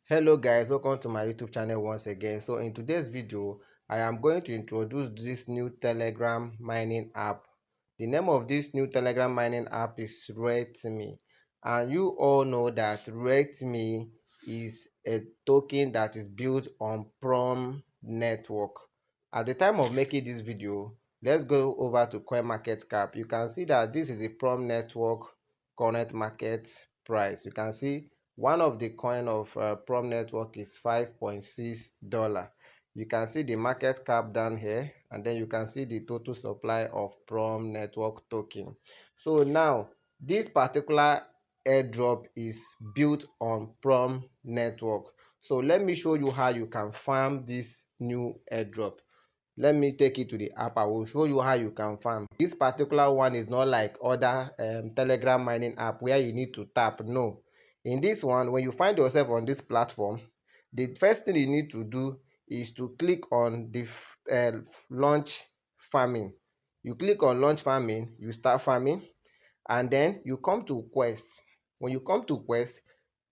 Hello guys, welcome to my YouTube channel once again. So in today's video I am going to introduce this new Telegram mining app. The name of this new Telegram mining app is REKT, and you all know that REKT is a token that is built on Prom network. At the time of making this video, let's go over to CoinMarketCap. You can see that this is the Prom network current market price. You can see one of the coin of Prom network is $5.6. You can see the market cap down here, and then you can see the total supply of Prom network token. So now this particular airdrop is built on Prom network. So let me show you how you can farm this new airdrop. Let me take you to the app. I will show you how you can farm. This particular one is not like other Telegram mining app where you need to tap. No, in this one, when you find yourself on this platform, the first thing you need to do is to click on the launch farming. You click on launch farming, you start farming, and then you come to quest. When you come to quest,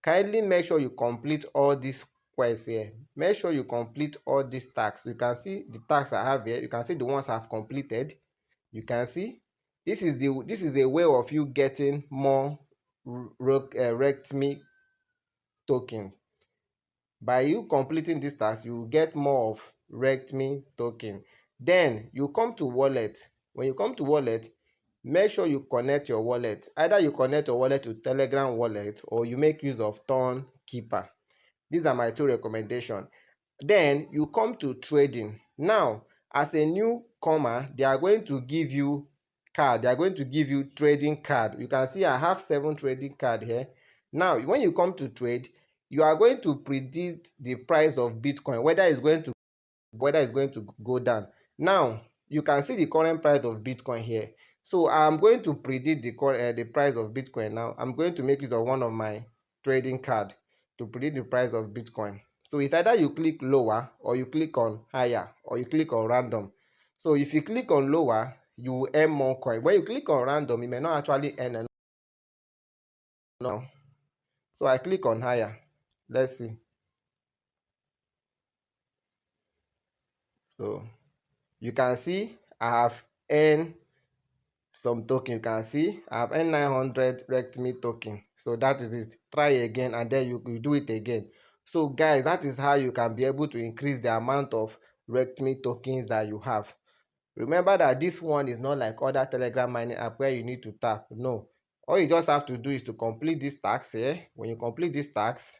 kindly make sure you complete all these quests here. Make sure you complete all these tasks. You can see the tasks I have here. You can see the ones I've completed. You can see this is a way of you getting more REKT token. By you completing this task, you get more of REKT token. Then you come to wallet. When you come to wallet, make sure you connect your wallet. Either you connect your wallet to Telegram wallet or you make use of Turn Keeper. These are my two recommendations. Then you come to trading. Now, as a newcomer, they are going to give you card. They are going to give you trading card. You can see I have 7 trading card here. Now, when you come to trade, you are going to predict the price of Bitcoin, whether it's going to go down. Now, you can see the current price of Bitcoin here. So I'm going to predict the price of Bitcoin now. I'm going to make use of one of my trading card to predict the price of Bitcoin. So it's either you click lower or you click on higher or you click on random. So if you click on lower, you will earn more coin. When you click on random, you may not actually earn enough. No. So I click on higher. Let's see. So you can see I have earned some token. You can see I have earned 900 REKT token. So that is it. Try again and then you do it again. So guys, that is how you can be able to increase the amount of REKT tokens that you have. Remember that this one is not like other Telegram mining app where you need to tap. No, all you just have to do is to complete this task here. When you complete this task,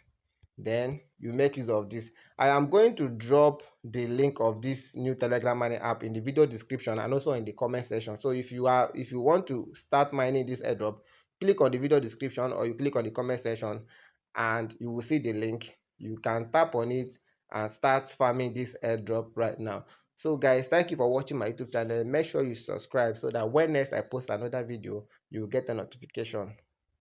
then you make use of this. I am going to drop the link of this new Telegram mining app in the video description and also in the comment section. So if you want to start mining this airdrop, click on the video description or you click on the comment section and you will see the link. You can tap on it and start farming this airdrop right now. So guys, thank you for watching my YouTube channel. Make sure you subscribe so that when next I post another video, you will get a notification.